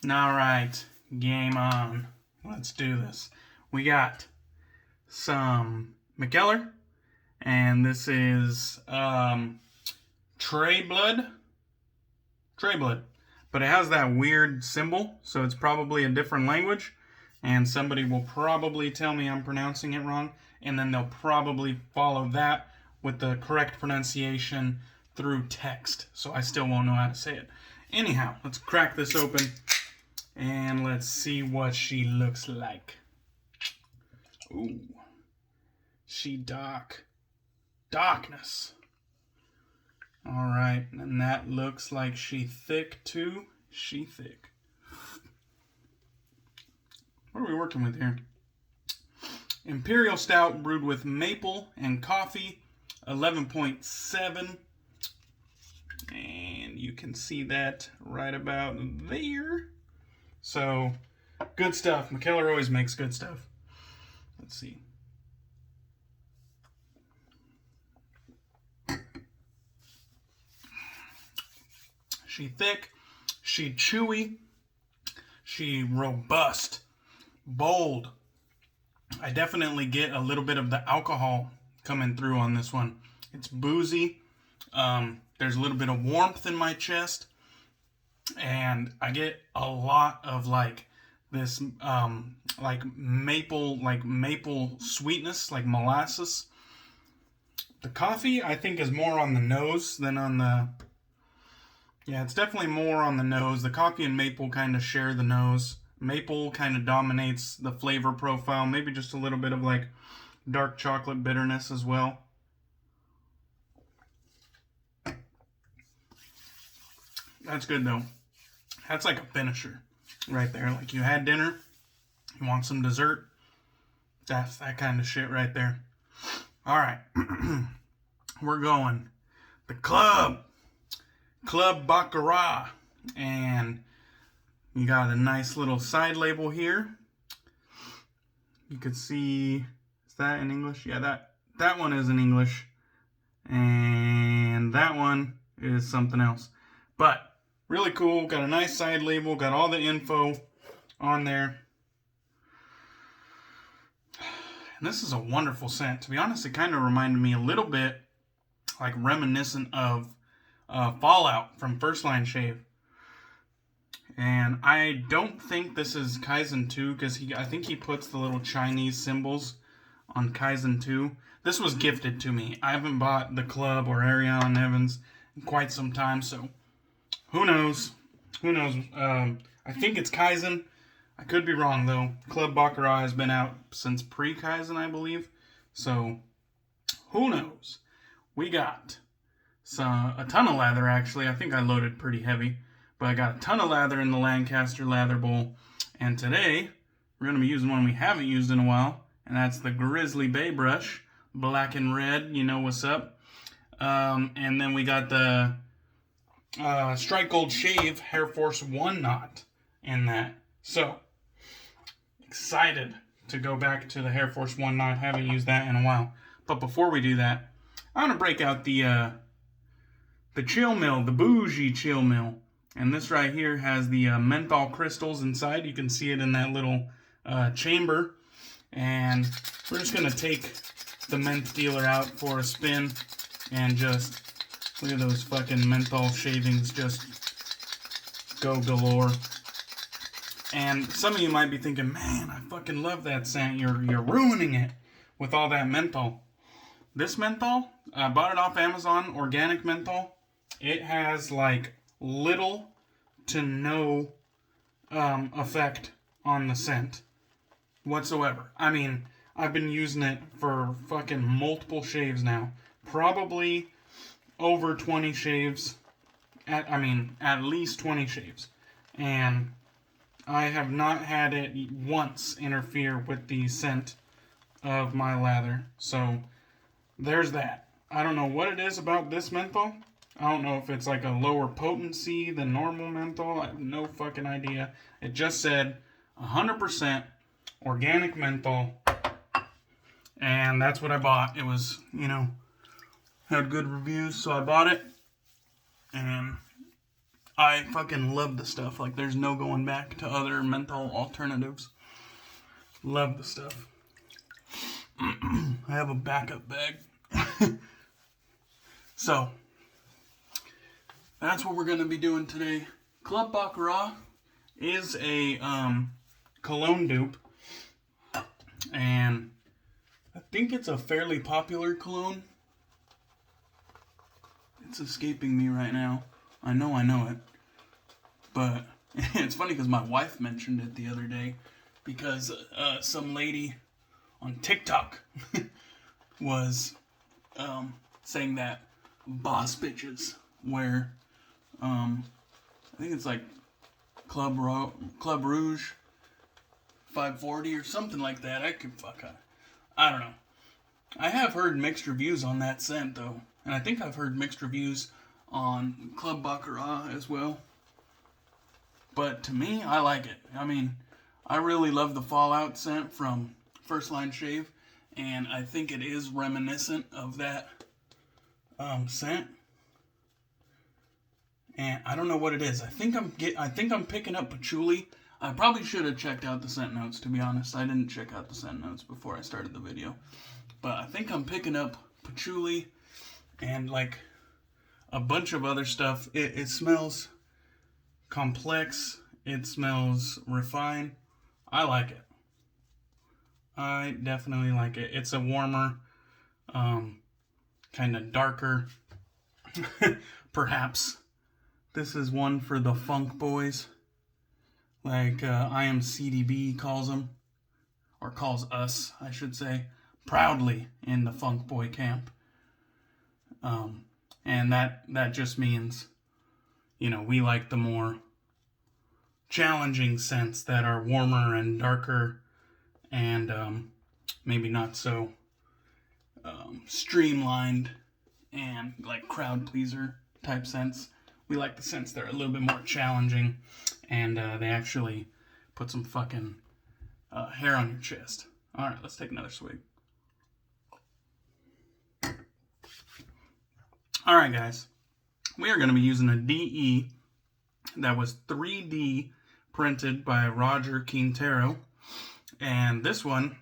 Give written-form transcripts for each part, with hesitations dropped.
All right, game on. Let's do this. We got some Mackellar, and this is Trey Blood. But it has that weird symbol, so it's probably a different language, and somebody will probably tell me I'm pronouncing it wrong, and then they'll probably follow that with the correct pronunciation through text, so I still won't know how to say it. Anyhow, let's crack this open. And let's see what she looks like. Ooh. She dark. Darkness. Alright, and that looks like she thick too. She thick. What are we working with here? Imperial Stout brewed with maple and coffee. 11.7. And you can see that right about there. So, good stuff. Mackellar always makes good stuff. Let's see. She thick, she chewy, she robust, bold. I definitely get a little bit of the alcohol coming through on this one. It's boozy. There's a little bit of warmth in my chest. And I get a lot of like this like maple sweetness, like molasses. The coffee I think is more on the nose than on the, yeah, it's definitely more on the nose. The coffee and maple kind of share the nose. Maple kind of dominates the flavor profile, maybe just a little bit of like dark chocolate bitterness as well. That's good though. That's like a finisher right there. Like you had dinner, you want some dessert. That's that kind of shit right there. All right. We're going. The Club Bacarra. And you got a nice little side label here. You could see, is that in English? Yeah, that one is in English. And that one is something else. But really cool. Got a nice side label. Got all the info on there. And this is a wonderful scent. To be honest, it kind of reminded me a little bit like reminiscent of Fallout from First Line Shave. And I don't think this is Kaizen 2 because I think he puts the little Chinese symbols on Kaizen 2. This was gifted to me. I haven't bought the Club or Ariel Evans in quite some time, so who knows? Who knows? I think it's Kaizen. I could be wrong, though. Club Bacarra has been out since pre-Kaizen, I believe. So, who knows? We got a ton of lather, actually. I think I loaded pretty heavy. But I got a ton of lather in the Lancaster lather bowl. And today, we're going to be using one we haven't used in a while. And that's the Grizzly Bay Brush. Black and red, you know what's up. And then we got the Strike Gold Shave Hair Force 1 knot in that. So, excited to go back to the Hair Force 1 knot. Haven't used that in a while. But before we do that, I want to break out the chill mill, the bougie chill mill. And this right here has the menthol crystals inside. You can see it in that little chamber. And we're just going to take the Menth dealer out for a spin and just look at those fucking menthol shavings just go galore. And some of you might be thinking, man, I fucking love that scent. You're ruining it with all that menthol. This menthol, I bought it off Amazon, organic menthol. It has like little to no effect on the scent whatsoever. I mean, I've been using it for fucking multiple shaves now. Probably over 20 shaves. At least 20 shaves. And I have not had it once interfere with the scent of my lather. So, there's that. I don't know what it is about this menthol. I don't know if it's like a lower potency than normal menthol. I have no fucking idea. It just said 100% organic menthol. And that's what I bought. It was, had good reviews, so I bought it. And I fucking love the stuff. Like, there's no going back to other menthol alternatives. Love the stuff. I have a backup bag. So, that's what we're going to be doing today. Club Bacarra is a cologne dupe. And I think it's a fairly popular cologne. It's escaping me right now. I know it. But it's funny because my wife mentioned it the other day. Because some lady on TikTok was saying that boss bitches wear, I think it's like Club Rouge 540 or something like that. I don't know. I have heard mixed reviews on that scent though. And I think I've heard mixed reviews on Club Bacarra as well. But to me, I like it. I mean, I really love the Fallout scent from First Line Shave. And I think it is reminiscent of that scent. And I don't know what it is. I think I'm picking up patchouli. I probably should have checked out the scent notes, to be honest. I didn't check out the scent notes before I started the video. But I think I'm picking up patchouli and like a bunch of other stuff. It smells complex. It smells refined. I like it. I definitely like it. It's a warmer, kind of darker, perhaps. This is one for the funk boys. Like IMCDB calls them. Or calls us, I should say. Proudly in the funk boy camp. And that just means, you know, we like the more challenging scents that are warmer and darker and maybe not so streamlined and like crowd pleaser type scents. We like the scents that are a little bit more challenging and they actually put some fucking hair on your chest. Alright, let's take another swig. Alright guys, we are going to be using a DE that was 3D printed by Roger Quintero. And this one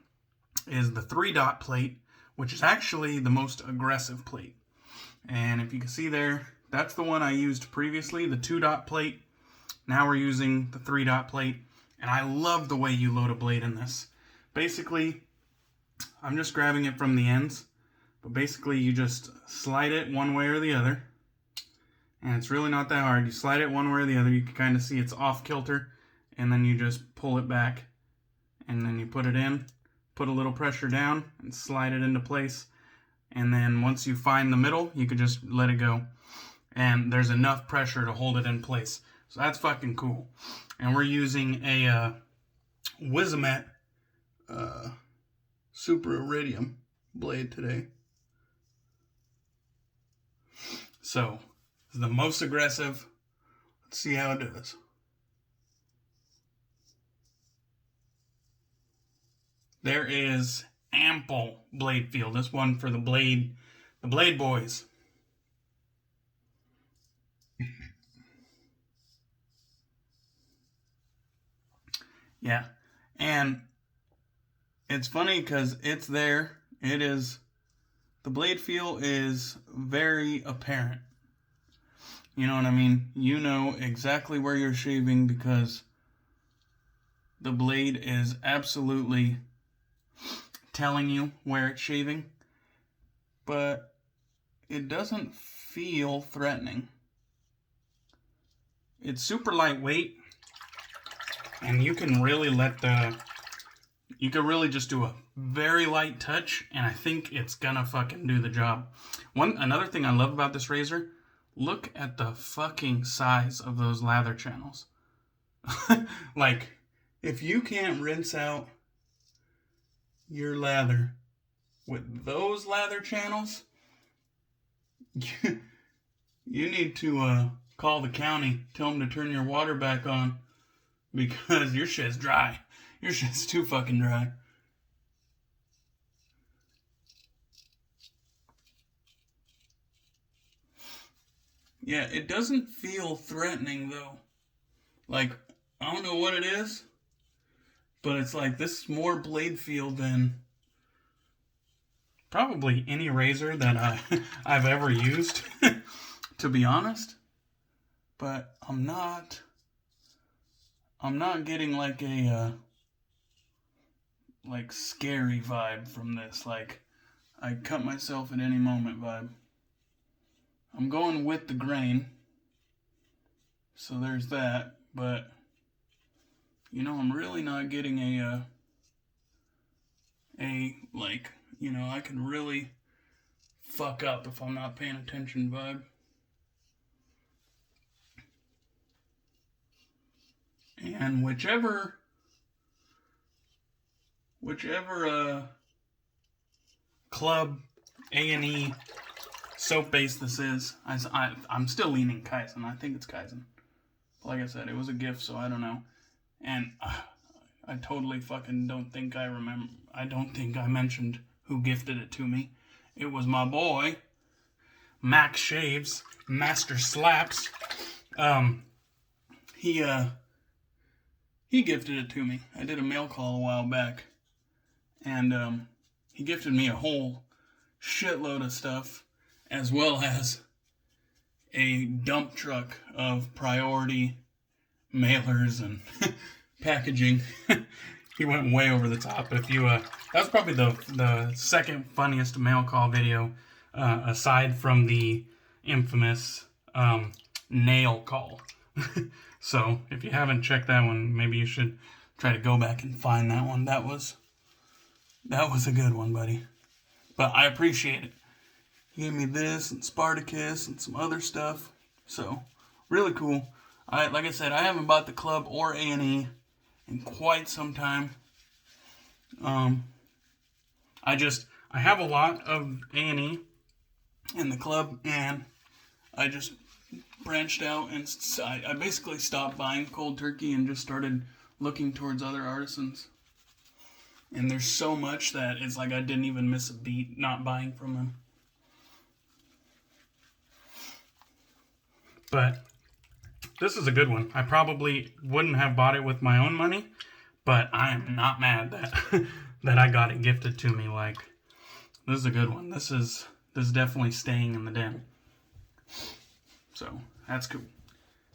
is the 3-dot plate, which is actually the most aggressive plate. And if you can see there, that's the one I used previously, the 2-dot plate. Now we're using the 3-dot plate. And I love the way you load a blade in this. Basically, I'm just grabbing it from the ends. But basically, you just slide it one way or the other. And it's really not that hard. You slide it one way or the other. You can kind of see it's off kilter. And then you just pull it back. And then you put it in. Put a little pressure down. And slide it into place. And then once you find the middle, you can just let it go. And there's enough pressure to hold it in place. So that's fucking cool. And we're using a Wizamet Super Iridium blade today. So, it's the most aggressive. Let's see how it does. There is ample blade feel. This one for the blade boys. Yeah, and it's funny because it's there. It is, the blade feel is very apparent. You know what I mean? You know exactly where you're shaving because the blade is absolutely telling you where it's shaving. But it doesn't feel threatening. It's super lightweight. And you can really you can really just do a very light touch, and I think it's gonna fucking do the job. Another thing I love about this razor, look at the fucking size of those lather channels. Like, if you can't rinse out your lather with those lather channels, you need to call the county, tell them to turn your water back on. Because your shit's dry. Your shit's too fucking dry. Yeah, it doesn't feel threatening though. Like, I don't know what it is, but it's like this is more blade feel than probably any razor that I've ever used, to be honest. But I'm not getting like a like scary vibe from this. Like I cut myself at any moment vibe. I'm going with the grain, so there's that. But you know, I'm really not getting a like, you know, I could really fuck up if I'm not paying attention vibe. And whichever Club A&E soap base this is, I'm still leaning Kaizen. I think it's Kaizen. Like I said, it was a gift, so I don't know. And I totally fucking don't think I remember. I don't think I mentioned who gifted it to me. It was my boy, Max Shaves, Master Slaps. He gifted it to me. I did a mail call a while back, and he gifted me a whole shitload of stuff, as well as a dump truck of priority mailers and packaging. He went way over the top. But if you, that was probably the second funniest mail call video, aside from the infamous nail call. So if you haven't checked that one, maybe you should try to go back and find that one. That was a good one, buddy. But I appreciate it. He gave me this and Spartacus and some other stuff. So really cool. Like I said, I haven't bought the Club or A&E in quite some time. I have a lot of A&E in the Club, and I just branched out, and I basically stopped buying cold turkey and just started looking towards other artisans. And there's so much that it's like I didn't even miss a beat not buying from them. But this is a good one. I probably wouldn't have bought it with my own money, but I am not mad that that I got it gifted to me. Like, this is a good one. This is definitely staying in the den. So that's cool.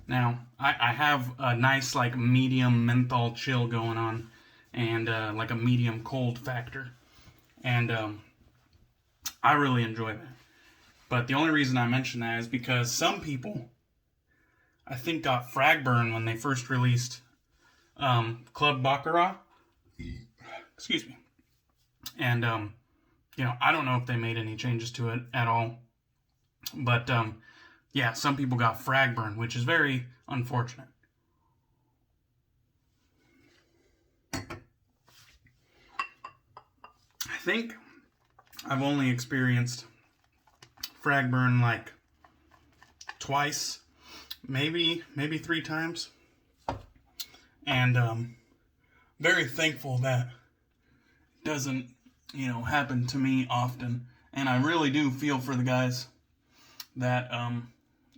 Now I have a nice like medium menthol chill going on, and like a medium cold factor, and I really enjoy that. But the only reason I mention that is because some people, I think, got frag burn when they first released Club Bacarra. Excuse me. And, you know, I don't know if they made any changes to it at all. But, yeah, some people got frag burn, which is very unfortunate. I think I've only experienced frag burn like twice, maybe 3 times, and very thankful that it doesn't, you know, happen to me often. And I really do feel for the guys that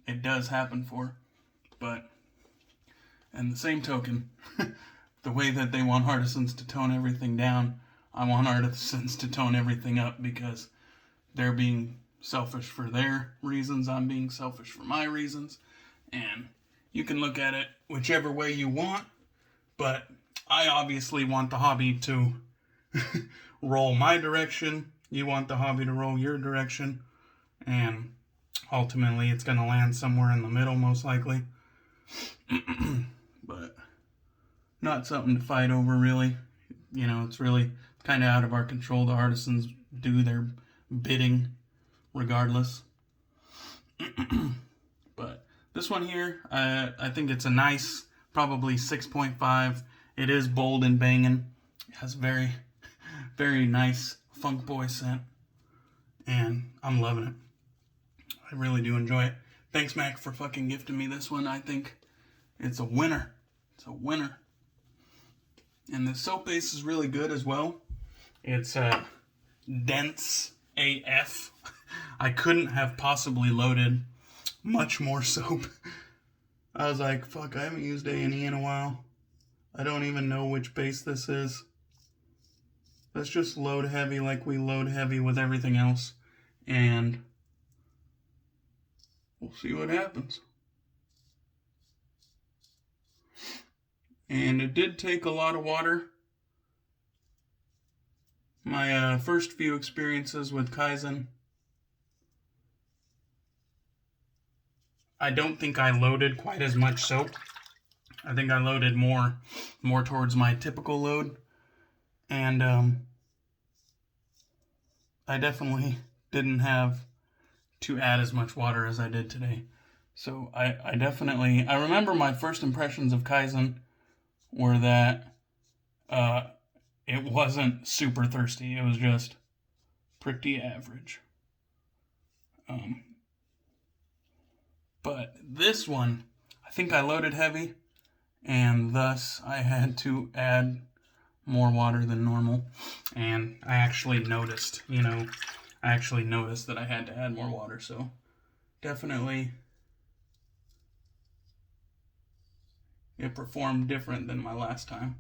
it does happen for. But in the same token, the way that they want artisans to tone everything down, I want artisans to tone everything up, because they're being selfish for their reasons, I'm being selfish for my reasons. And you can look at it whichever way you want, but I obviously want the hobby to roll my direction. You want the hobby to roll your direction. And ultimately, it's going to land somewhere in the middle, most likely. But not something to fight over, really. You know, it's really kind of out of our control. The artisans do their bidding regardless. But this one here, I think it's a nice, probably 6.5. It is bold and banging. It has very, very nice funk boy scent. And I'm loving it. I really do enjoy it. Thanks, Mac, for fucking gifting me this one. I think it's a winner. It's a winner. And the soap base is really good as well. It's dense AF. I couldn't have possibly loaded much more soap. I was like, fuck, I haven't used A&E in a while. I don't even know which base this is. Let's just load heavy like we load heavy with everything else. And we'll see what happens. And it did take a lot of water. My first few experiences with Kaizen, I don't think I loaded quite as much soap. I think I loaded more towards my typical load. And I definitely didn't have to add as much water as I did today. So I remember my first impressions of Kaizen were that it wasn't super thirsty. It was just pretty average. But this one, I think I loaded heavy, and thus I had to add more water than normal. And I actually noticed, that I had to add more water. So definitely it performed different than my last time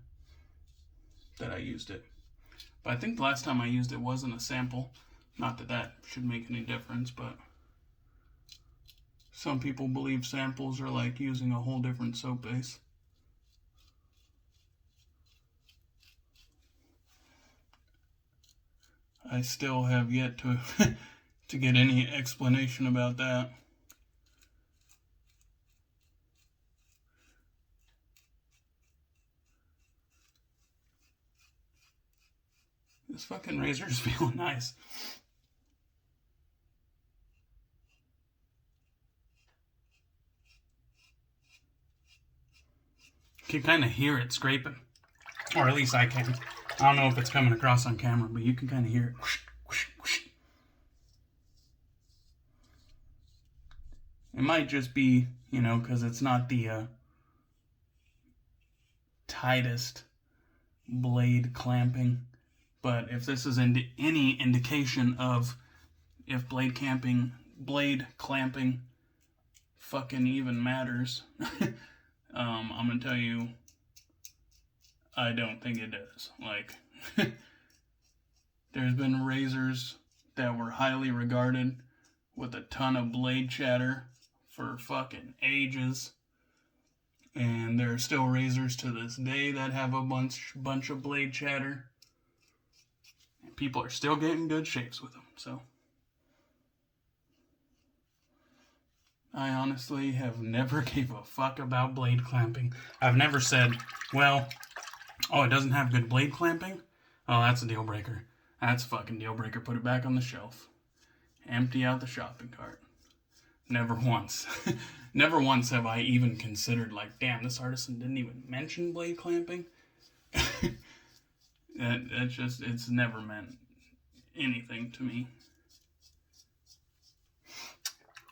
that I used it. But I think the last time I used it wasn't a sample. Not that that should make any difference, but some people believe samples are like using a whole different soap base. I still have yet to to get any explanation about that. This fucking razor is feeling nice. You can kind of hear it scraping. Or at least I can. I don't know if it's coming across on camera, but you can kind of hear it. Whoosh, whoosh, whoosh. It might just be, because it's not the tightest blade clamping. But if this is any indication of if blade clamping fucking even matters, I'm gonna tell you, I don't think it does. Like, there's been razors that were highly regarded with a ton of blade chatter for fucking ages. And there are still razors to this day that have a bunch of blade chatter. And people are still getting good shapes with them, so. I honestly have never gave a fuck about blade clamping. I've never said, well, it doesn't have good blade clamping? Oh, that's a deal breaker. That's a fucking deal breaker. Put it back on the shelf. Empty out the shopping cart. Never once. Never once have I even considered, like, damn, this artisan didn't even mention blade clamping. It's never meant anything to me.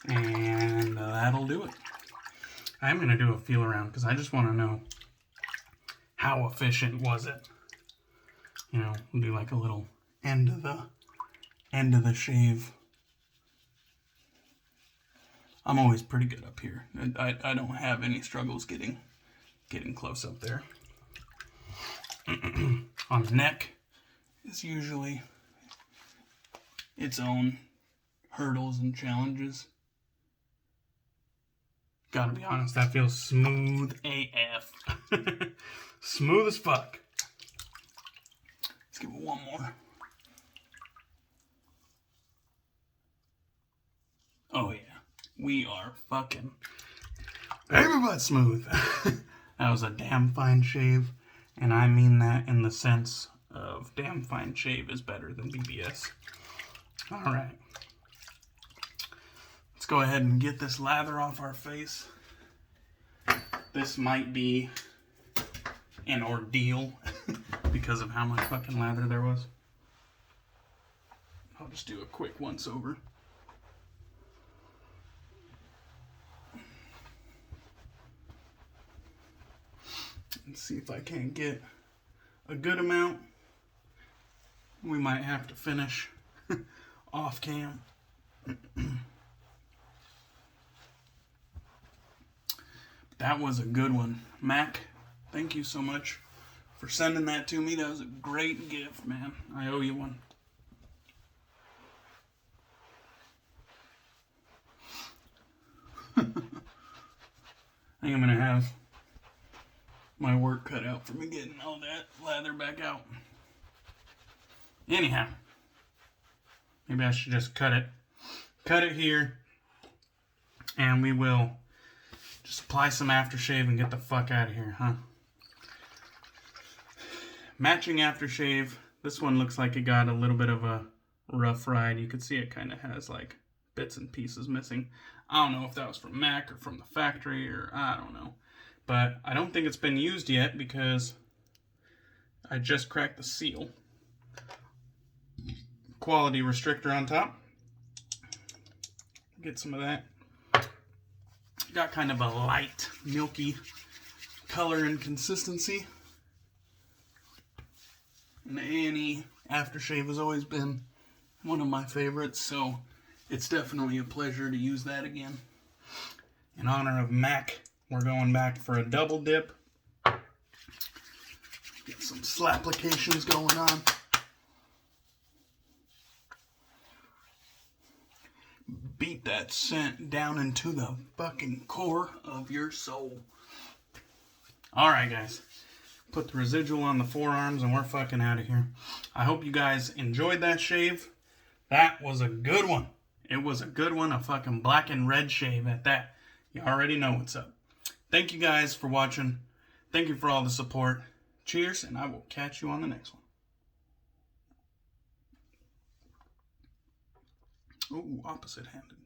And that'll do it. I'm going to do a feel around because I just want to know how efficient was it. We'll do like a little end of the shave. I'm always pretty good up here. I don't have any struggles getting close up there. On the neck is usually its own hurdles and challenges. Gotta be honest, that feels smooth AF. Smooth as fuck. Let's give it one more. Oh yeah, we are fucking baby butt smooth. That was a damn fine shave, and I mean that in the sense of damn fine shave is better than BBS. All right. Let's go ahead and get this lather off our face. This might be an ordeal because of how much fucking lather there was. I'll just do a quick once over. Let's see if I can't get a good amount. We might have to finish off cam. That was a good one. Mac, thank you so much for sending that to me. That was a great gift, man. I owe you one. I think I'm going to have my work cut out for me getting all that lather back out. Anyhow, maybe I should just cut it here, and we will just apply some aftershave and get the fuck out of here, huh? Matching aftershave. This one looks like it got a little bit of a rough ride. You can see it kind of has like bits and pieces missing. I don't know if that was from Mac or from the factory, or I don't know. But I don't think it's been used yet because I just cracked the seal. Quality restrictor on top. Get some of that. Got kind of a light, milky color and consistency. And the A&E aftershave has always been one of my favorites, so it's definitely a pleasure to use that again. In honor of Mac, we're going back for a double dip. Get some slapplications going on. Beat that scent down into the fucking core of your soul. Alright, guys. Put the residual on the forearms and we're fucking out of here. I hope you guys enjoyed that shave. That was a good one. It was a good one. A fucking black and red shave at that. You already know what's up. Thank you guys for watching. Thank you for all the support. Cheers, and I will catch you on the next one. Ooh, opposite-handed.